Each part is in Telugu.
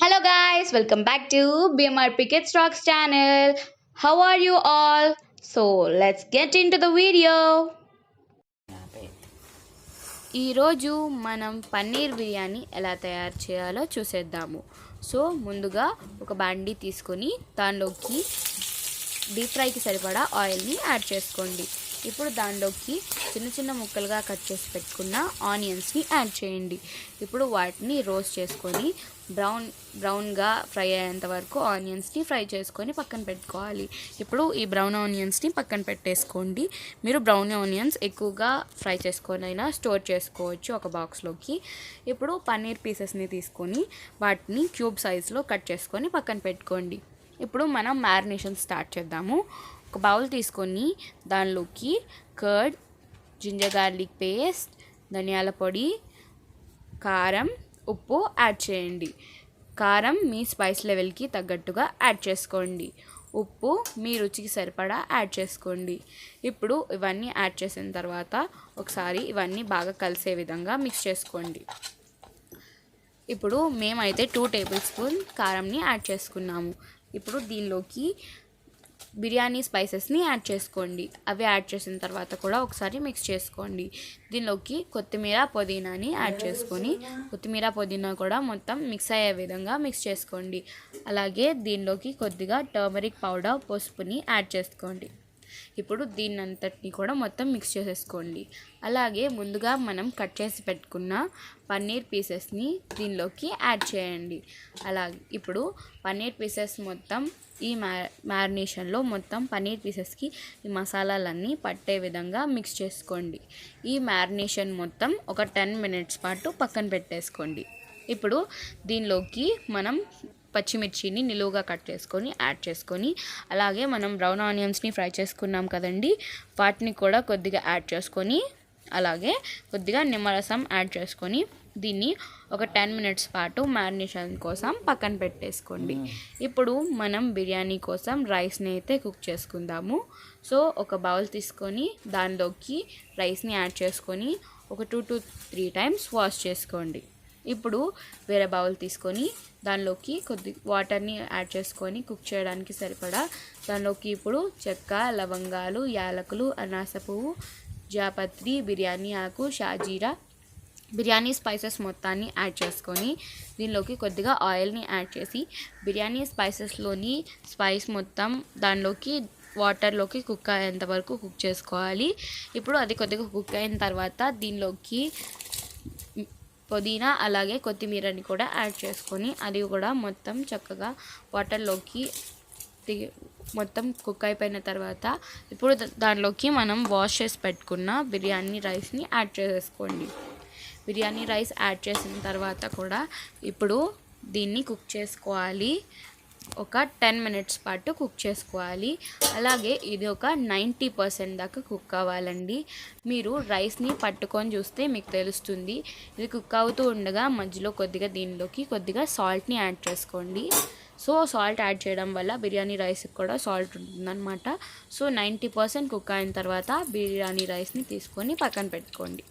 Hello guys, welcome back to BMRPkids Rocks channel. How are you all? So let's get into the video. ఈరోజు మనం పన్నీర్ బిర్యానీ ఎలా తయారు చేయాలో చూసేద్దాము. సో ముందుగా ఒక బాండీ తీసుకొని దానిలోకి డీప్ ఫ్రైకి సరిపడా ఆయిల్ని యాడ్ చేసుకోండి. ఇప్పుడు దానిలోకి చిన్న చిన్న ముక్కలుగా కట్ చేసి పెట్టుకున్న ఆనియన్స్ని యాడ్ చేయండి. ఇప్పుడు వాటిని రోస్ట్ చేసుకొని బ్రౌన్గా ఫ్రై అయ్యేంత వరకు ఆనియన్స్ని ఫ్రై చేసుకొని పక్కన పెట్టుకోవాలి. ఇప్పుడు ఈ బ్రౌన్ ఆనియన్స్ని పక్కన పెట్టేసుకోండి. మీరు బ్రౌన్ ఆనియన్స్ ఎక్కువగా ఫ్రై చేసుకొని అయినా స్టోర్ చేసుకోవచ్చు ఒక బాక్స్లోకి. ఇప్పుడు పన్నీర్ పీసెస్ని తీసుకొని వాటిని క్యూబ్ సైజ్లో కట్ చేసుకొని పక్కన పెట్టుకోండి. ఇప్పుడు మనం మ్యారినేషన్ స్టార్ట్ చేద్దాము. ఒక బౌల్ తీసుకొని దానిలోకి కర్డ్, జింజర్ గార్లిక్ పేస్ట్, ధనియాల పొడి, కారం, ఉప్పు యాడ్ చేయండి. కారం మీ స్పైస్ లెవెల్కి తగ్గట్టుగా యాడ్ చేసుకోండి. ఉప్పు మీ రుచికి సరిపడా యాడ్ చేసుకోండి. ఇప్పుడు ఇవన్నీ యాడ్ చేసిన తర్వాత ఒకసారి ఇవన్నీ బాగా కలిసే విధంగా మిక్స్ చేసుకోండి. ఇప్పుడు మేమైతే 2 టేబుల్ స్పూన్ కారంని యాడ్ చేసుకున్నాము. ఇప్పుడు దీనిలోకి బిర్యానీ స్పైసెస్ని యాడ్ చేసుకోండి. అవి యాడ్ చేసిన తర్వాత కూడా ఒకసారి మిక్స్ చేసుకోండి. దీనిలోకి కొత్తిమీర, పుదీనాని యాడ్ చేసుకొని కొత్తిమీర, పుదీనా కూడా మొత్తం మిక్స్ అయ్యే విధంగా మిక్స్ చేసుకోండి. అలాగే దీనిలోకి కొద్దిగా టర్మరిక్ పౌడర్, పసుపుని యాడ్ చేసుకోండి. ఇప్పుడు దీన్నంతటిని కూడా మొత్తం మిక్స్ చేసేసుకోండి. అలాగే ముందుగా మనం కట్ చేసి పెట్టుకున్న పన్నీర్ పీసెస్ని దీనిలోకి యాడ్ చేయండి. అలాగే ఇప్పుడు పన్నీర్ పీసెస్ మొత్తం ఈ మ్యారినేషన్లో మొత్తం పన్నీర్ పీసెస్కి ఈ మసాలాలన్నీ పట్టే విధంగా మిక్స్ చేసుకోండి. ఈ మ్యారినేషన్ మొత్తం ఒక 10 మినిట్స్ పాటు పక్కన పెట్టేసుకోండి. ఇప్పుడు దీనిలోకి మనం పచ్చిమిర్చిని నిలువుగా కట్ చేసుకొని యాడ్ చేసుకొని, అలాగే మనం బ్రౌన్ ఆనియన్స్ని ఫ్రై చేసుకున్నాం కదండి, వాటిని కూడా కొద్దిగా యాడ్ చేసుకొని, అలాగే కొద్దిగా నిమ్మరసం యాడ్ చేసుకొని దీన్ని ఒక 10 మినిట్స్ పాటు మ్యారినేషన్ కోసం పక్కన పెట్టేసుకోండి. ఇప్పుడు మనం బిర్యానీ కోసం రైస్ని అయితే కుక్ చేసుకుందాము. సో ఒక బౌల్ తీసుకొని దానిలోకి రైస్ని యాడ్ చేసుకొని ఒక 2 to 3 టైమ్స్ వాష్ చేసుకోండి. ఇప్పుడు వేరే బౌల్ తీసుకొని దానిలోకి కొద్ది వాటర్ని యాడ్ చేసుకొని కుక్ చేయడానికి సరిపడా దానిలోకి ఇప్పుడు చెక్క, లవంగాలు, యాలకులు, అనాస పువ్వు, జాపత్రి, బిర్యానీ ఆకు, షాజీరా, బిర్యానీ స్పైసెస్ మొత్తాన్ని యాడ్ చేసుకొని దీనిలోకి కొద్దిగా ఆయిల్ని యాడ్ చేసి బిర్యానీ స్పైసెస్లోని స్పైస్ మొత్తం దానిలోకి వాటర్లోకి కుక్ అయ్యేంత వరకు కుక్ చేసుకోవాలి. ఇప్పుడు అది కొద్దిగా కుక్ అయిన తర్వాత దీనిలోకి పుదీనా అలాగే కొత్తిమీరని కూడా యాడ్ చేసుకొని అది కూడా మొత్తం చక్కగా వాటర్లోకి మొత్తం కుక్ అయిపోయిన తర్వాత ఇప్పుడు దానిలోకి మనం వాష్ చేసి పెట్టుకున్న బిర్యానీ రైస్ని యాడ్ చేసేసుకోండి. బిర్యానీ రైస్ యాడ్ చేసిన తర్వాత కూడా ఇప్పుడు దీన్ని కుక్ చేసుకోవాలి. ఒక 10 మినిట్స్ పాటు కుక్ చేసుకోవాలి. అలాగే ఇది ఒక 90% దాకా కుక్ అవ్వాలండి. మీరు రైస్ని పట్టుకొని చూస్తే మీకు తెలుస్తుంది. ఇది కుక్ అవుతూ ఉండగా మధ్యలో కొద్దిగా దీనిలోకి కొద్దిగా సాల్ట్ని యాడ్ చేసుకోండి. సో సాల్ట్ యాడ్ చేయడం వల్ల బిర్యానీ రైస్కి కూడా సాల్ట్ ఉంటుందన్నమాట. సో 90% కుక్ అయిన తర్వాత బిర్యానీ రైస్ని తీసుకొని పక్కన పెట్టుకోండి.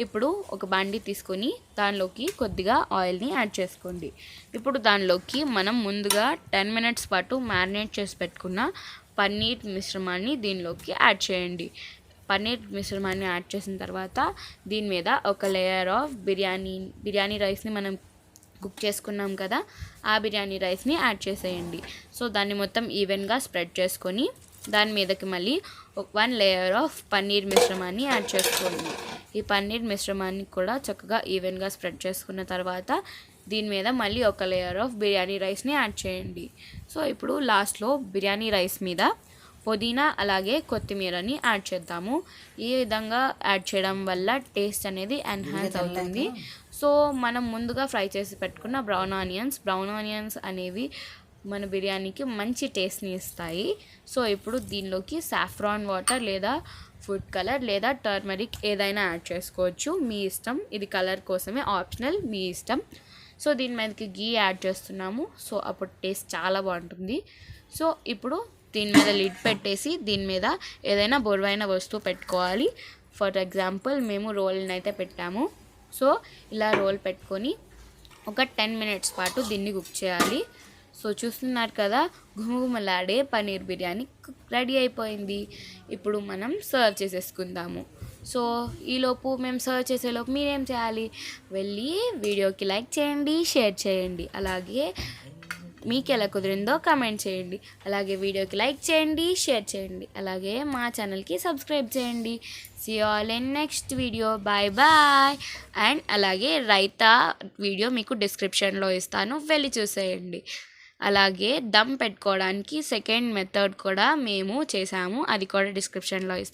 ఇప్పుడు ఒక బాండీ తీసుకొని దానిలోకి కొద్దిగా ఆయిల్ని యాడ్ చేసుకోండి. ఇప్పుడు దానిలోకి మనం ముందుగా 10 మినిట్స్ పాటు మ్యారినేట్ చేసి పెట్టుకున్న పన్నీర్ మిశ్రమాన్ని దీనిలోకి యాడ్ చేయండి. పన్నీర్ మిశ్రమాన్ని యాడ్ చేసిన తర్వాత దీని మీద ఒక లేయర్ ఆఫ్ బిర్యానీ రైస్ని మనం కుక్ చేసుకున్నాం కదా, ఆ బిర్యానీ రైస్ని యాడ్ చేసేయండి. సో దాన్ని మొత్తం ఈవెన్గా స్ప్రెడ్ చేసుకొని దాని మీదకి మళ్ళీ 1 లేయర్ ఆఫ్ పన్నీర్ మిశ్రమాన్ని యాడ్ చేసుకోండి. ఈ పన్నీర్ మిశ్రమాన్ని కూడా చక్కగా ఈవెన్గా స్ప్రెడ్ చేసుకున్న తర్వాత దీని మీద మళ్ళీ ఒక లేయర్ ఆఫ్ బిర్యానీ రైస్ని యాడ్ చేయండి. సో ఇప్పుడు లాస్ట్లో బిర్యానీ రైస్ మీద పుదీనా అలాగే కొత్తిమీరని యాడ్ చేద్దాము. ఈ విధంగా యాడ్ చేయడం వల్ల టేస్ట్ అనేది ఎన్హాన్స్ అవుతుంది. సో మనం ముందుగా ఫ్రై చేసి పెట్టుకున్న బ్రౌన్ ఆనియన్స్ అనేవి మన బిర్యానీకి మంచి టేస్ట్ని ఇస్తాయి. సో ఇప్పుడు దీనిలోకి సాఫ్రాన్ వాటర్ లేదా ఫుడ్ కలర్ లేదా టర్మరిక్ ఏదైనా యాడ్ చేసుకోవచ్చు, మీ ఇష్టం. ఇది కలర్ కోసమే, ఆప్షనల్, మీ ఇష్టం. సో దీని మీదకి గీ యాడ్ చేస్తున్నాము. సో అప్పుడు టేస్ట్ చాలా బాగుంటుంది. సో ఇప్పుడు దీని మీద లిడ్ పెట్టేసి దీని మీద ఏదైనా బరువైన వస్తువు పెట్టుకోవాలి. ఫర్ ఎగ్జాంపుల్ మేము రోల్ని అయితే పెట్టాము. సో ఇలా రోల్ పెట్టుకొని ఒక 10 మినిట్స్ పాటు దీన్ని కుక్ చేయాలి. సో చూస్తున్నారు కదా, గుమగుమలాడే పన్నీర్ బిర్యానీ రెడీ అయిపోయింది. ఇప్పుడు మనం సర్వ్ చేసేసుకుందాము. సో ఈలోపు మేము సర్వ్ చేసేలోపు మీరేం చేయాలి, వెళ్ళి వీడియోకి లైక్ చేయండి, షేర్ చేయండి, అలాగే మీకు ఎలా కుదిరిందో కామెంట్ చేయండి, అలాగే వీడియోకి లైక్ చేయండి, షేర్ చేయండి, అలాగే మా ఛానల్కి సబ్స్క్రైబ్ చేయండి. See you all in next video. Bye bye. And అలాగే రైతా వీడియో మీకు డిస్క్రిప్షన్లో ఇస్తాను, వెళ్ళి చూసేయండి. అలాగే దమ్ పెట్టుకోవడానికి సెకండ్ మెథడ్ కూడా మేము చేసాము, అది కూడా డిస్క్రిప్షన్లో ఇస్తాను.